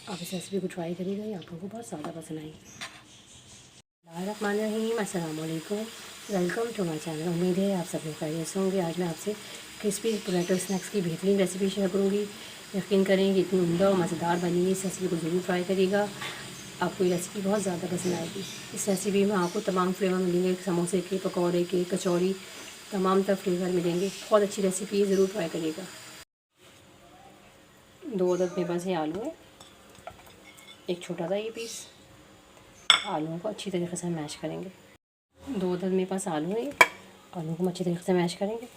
आप इस रेसिपी को ट्राई करिएगा, ये आप लोगों को बहुत ज़्यादा पसंद आएगी। अस्सलाम वालेकुम, वेलकम टू माय चैनल। उम्मीद है आप सब लोग खैरियत से होंगे। आज मैं आपसे क्रिस्पी पोटैटो स्नैक्स की बेहतरीन रेसिपी शेयर करूँगी। यकीन करें कि इतनी उम्दा और मज़ेदार बनी है। इस रेसिपी को ज़रूर ट्राई करिएगा, आपको ये रेसिपी बहुत ज़्यादा पसंद आएगी। इस रेसिपी में आपको तमाम फ्लेवर मिलेंगे, समोसे के, पकौड़े के, कचौड़ी, तमाम तरह फ्लेवर मिलेंगे। बहुत अच्छी रेसिपी है, ज़रूर ट्राई करिएगा। 2 अदद मेरे पास ये आलू है, एक छोटा सा ये पीस। आलूओं को अच्छी तरीके से मैश करेंगे। 2 अदद मेरे पास आलू है, आलू को अच्छी तरीके से मैश करेंगे।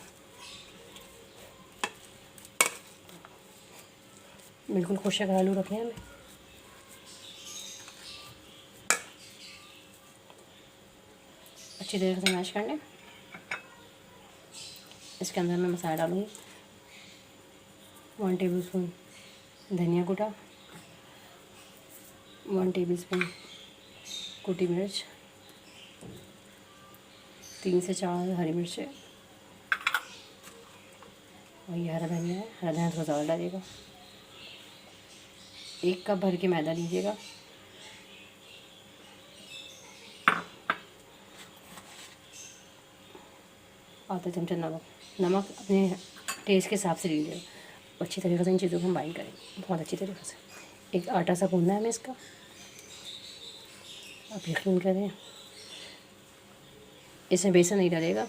बिल्कुल खुशक आलू रखें हमें। अच्छी तरीके से मैश कर लें। इसके अंदर मैं मसाला डालूँगी। 1 टेबलस्पून धनिया कूटा, 1 टेबलस्पून कुटी मिर्च, 3 से 4 हरी मिर्चें, और ये हरा धनिया है। हरा धनिया थोड़ा ज़्यादा डालिएगा। 1 कप भर के मैदा लीजिएगा। आधा चमचा नमक अपने टेस्ट के हिसाब से लीजिएगा। अच्छी तरीके से इन चीज़ों को हम बाइंड करेंगे बहुत अच्छी तरीके से। एक आटा सा गूंदना है हमें इसका। आप यकीन करें, इसमें बेसन नहीं डालेगा।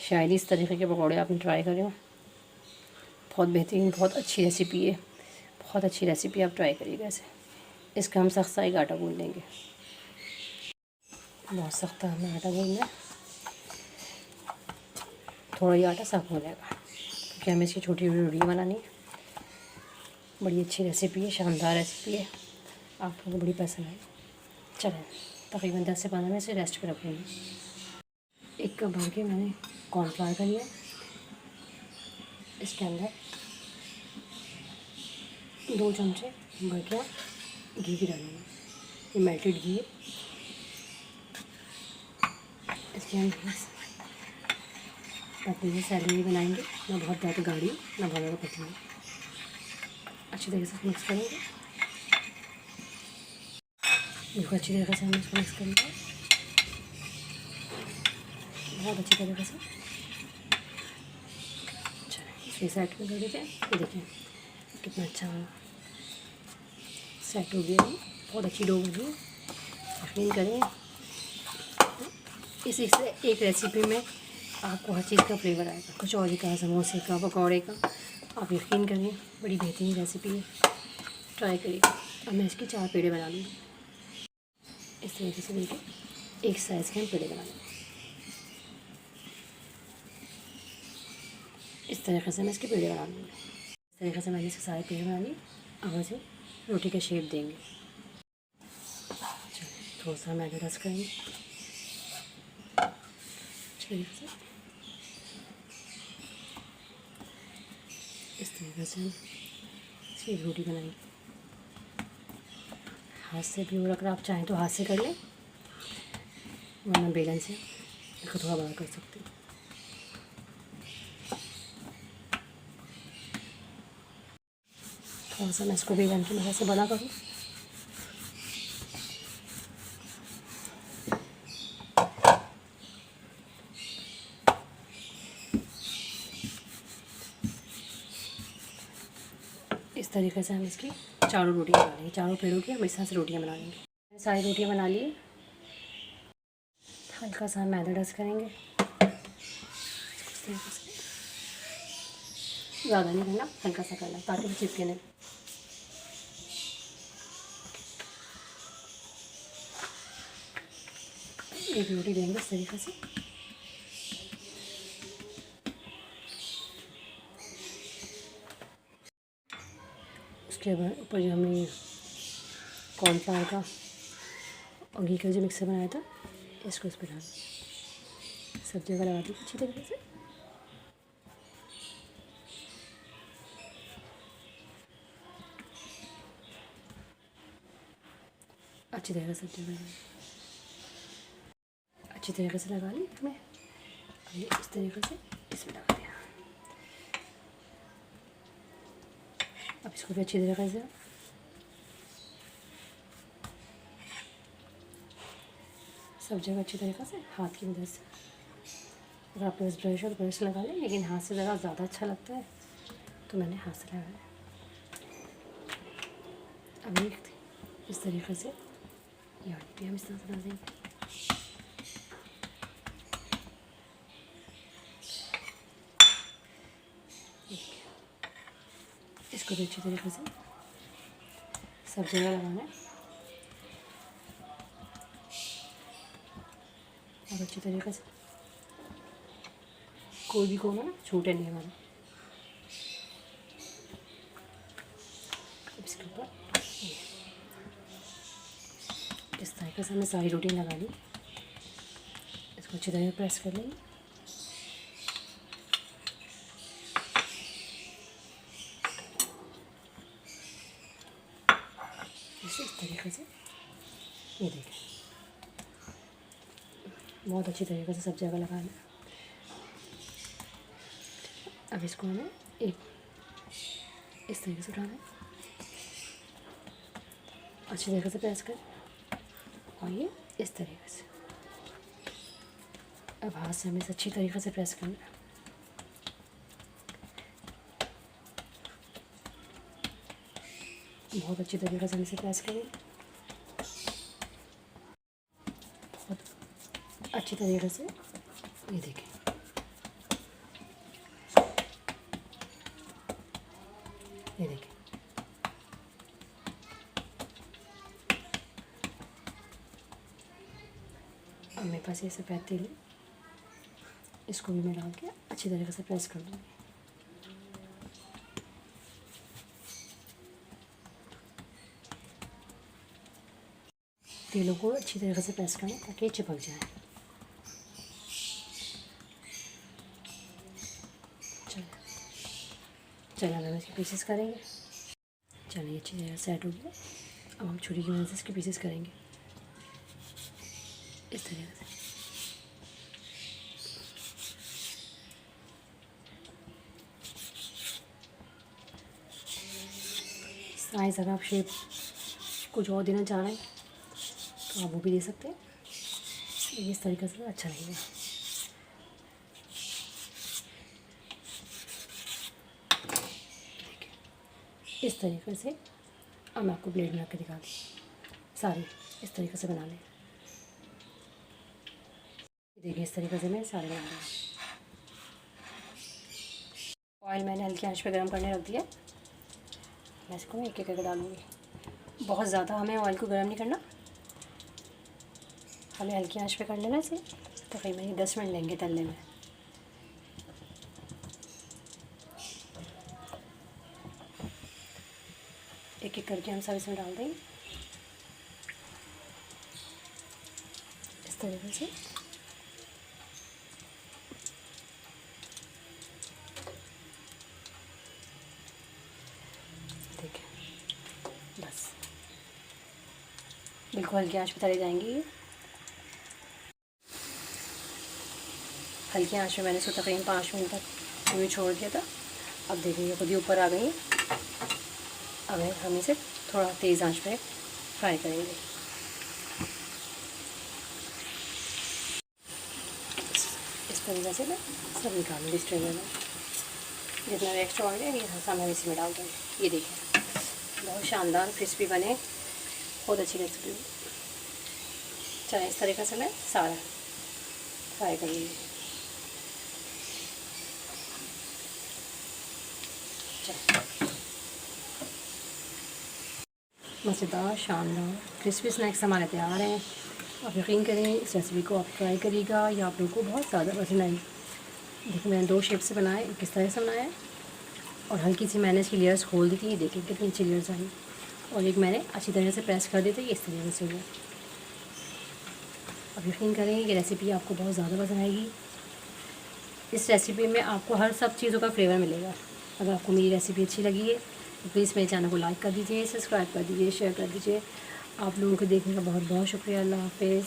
शायद इस तरीके के पकौड़े आपने ट्राई करें हो। बहुत बेहतरीन, बहुत अच्छी रेसिपी है। बहुत अच्छी रेसिपी, आप ट्राई करिएगा इसे। इसका हम सख्त सा एक आटा गूंद लेंगे। बहुत सख्त हमें आटा गूंदना है। थोड़ा ही आटा सख्त हो जाएगा क्योंकि हमें इसकी छोटी छोटी रोटियाँ बनानी है। बड़ी अच्छी रेसिपी है, शानदार रेसिपी है, आप लोगों को बड़ी पसंद है। चलें, तकरीबन 10 से 15 मिनट से रेस्ट पे रखेंगे। 1 कप भर के मैंने कॉर्नफ्लावर का लिया। इसके अंदर 2 चमचे भर के घी की डालेंगे। ये मेल्टेड घी है। इसके अंदर पतली से सैलरी बनाएंगे, ना बहुत ज़्यादा गाढ़ी ना बहुत ज़्यादा पतली। अच्छी तरीके से मिक्स करेंगे। बिल्कुल अच्छी तरीके से हम इसको मिक्स करेंगे, बहुत अच्छी तरीके से। अच्छा, इसे सेट कर देते हैं। ये देखिए कितना अच्छा सेट हो गया है। बहुत अच्छी डो बनी है। यकीन करें, इस एक रेसिपी में आपको हर चीज़ का फ्लेवर आएगा। कचौड़ी का, समोसे का, पकौड़े का। आप यकीन करें, बड़ी बेहतरीन रेसिपी है, ट्राई करिएगा। अब मैं इसके 4 पेड़े बना लूँगी। इस तरीके से देखिए, एक साइज़ के हम पेड़े बना लेंगे। इस तरीके से मैं इसके पेड़े बना लूँगी। इस तरीके से मैंने इसके सारे पेड़े बना लिए। अब इसे रोटी का शेप देंगे। थोड़ा सा मैदा डस्ट करेंगे तरीके से। इस तरीके से इसकी रोटी बनाएंगे। हाथ से भी, और अगर आप चाहें तो हाथ से कर लें, वरना बेलन से इसको थोड़ा बड़ा कर सकते हैं। थोड़ा सा मैं इसको बेलन की मदद से बड़ा करूँ। इस तरीके से हम इसकी चारों रोटियां बना लेंगे। चारों पेड़ों की हम इस तरह से रोटियां बना लेंगे। सारी रोटियां बना लिए। हल्का सा मैदा डस्ट करेंगे। ज़्यादा नहीं करना, हल्का सा करना ताकि वो चिपके नहीं। एक रोटी देंगे इस तरीके से। उसके बाद ऊपर जो हमने कॉर्नफ्लावर का और घी का जो मिक्सर बनाया था, इसको इस पर डाल सब जगह लगा दी अच्छी तरीके से। अच्छी तरीके से अच्छी तरीके से लगा ली मैं। ये इस तरीके से इसमें लगा दिया। अब इसको भी अच्छी तरीके से सब जगह अच्छी तरीक़े से हाथ की मदद से। अगर आपके पास ब्रश हो तो ब्रश लगा लें, लेकिन हाथ से लगा ज़्यादा अच्छा लगता है तो मैंने हाथ से लगाया। अब इस तरीक़े से यार भी हम इस तरह से डाल देंगे। इसको भी अच्छी तरीके से सब जगह लगाना है और अच्छी तरीके से कोई भी कोना ना छूटे नहीं हमारा। इसके ऊपर इस तरीके से हमें सारी रोटी लगानी। इसको अच्छी तरह प्रेस कर लेंगे। इस तरीके से ये देखें, बहुत अच्छी तरीके से सब जगह लगाना। अब इसको हमें एक इस तरीके से उठाना है, अच्छी तरीके से प्रेस कर और ये इस तरीके से। अब हाथ से हमें अच्छी तरीके से प्रेस करना है। बहुत अच्छी तरीके से हम इसे प्रेस करें, बहुत अच्छी तरीके से। ये देखें, ये देखें, अब मेरे पास ये सफ़ेद तेल है, इसको भी मैं डाल के अच्छी तरीके से प्रेस कर दूँगी। तेलों को अच्छी तरीके से प्रेस करें ताकि चिपक जाए। चलिए हम इसके पीसेस करेंगे। चलिए अच्छी तरह सेट हो गया। अब हम छुरी की मदद से इसके पीसेस करेंगे इस तरीके से। साइज़ अगर आप शेप कुछ और देना चाह रहे हैं तो आप वो भी दे सकते हैं, इस तरीके से अच्छा लगेगा। इस तरीके से अब मैं आपको ब्लेड बना के दिखा दी। सारे इस तरीके से बना लें। देखिए इस तरीके से मैं सारे बना रही हूँ। ऑयल मैंने हल्की आंच पे गर्म करने रख दिया। मैं इसको एक एक करके डालूँगी। बहुत ज़्यादा हमें ऑयल को गर्म नहीं करना, हमें हल्की आंच पे कर लेना इसे। तकरीबन 10 मिनट लेंगे तलने में। एक एक करके हम सब इसमें डाल देंगे इस तरीके से। देखिए बस बिल्कुल हल्की आंच पे तले जाएंगी। हल्की आंच में मैंने इसको तकरीबन 5 मिनट तक पूरी छोड़ दिया था। अब देखिए ये खुद ही ऊपर आ गई। अब हम इसे थोड़ा तेज़ आंच पे फ्राई करेंगे। इस तरीके से मैं सब निकालूंगी स्ट्रेनर में। जितना एक्स्ट्रा ऑयल है ये सामान इसी में डाल दूँगी। ये देखिए बहुत शानदार क्रिस्पी बने, बहुत अच्छी रेसिपी। चलिए इस तरीके से मैं सारा फ्राई करूँगी। मज़ेदार शानदार क्रिस्पी स्नैक्स हमारे तैयार हैं। आप यकीन करें इस रेसिपी को आप ट्राई करिएगा या आप लोगों को बहुत ज़्यादा पसंद आई। देखिए मैंने 2 शेप से बनाए, एक इस तरह से बनाया है और हल्की सी मैंने इसकी लेयर्स खोल दी थी। देखिए कितनी अच्छी लेयर्स आई, और एक मैंने अच्छी तरह से प्रेस कर दी थी इस तरीके से हुआ। अब यकीन करें ये रेसिपी आपको बहुत ज़्यादा पसंद आएगी। इस रेसिपी में आपको हर सब चीज़ों का फ्लेवर मिलेगा। अगर आपको मेरी रेसिपी अच्छी लगी है तो प्लीज़ मेरे चैनल को लाइक कर दीजिए, सब्सक्राइब कर दीजिए, शेयर कर दीजिए। आप लोगों को देखने का बहुत बहुत शुक्रिया। अल्लाह हाफ़िज़।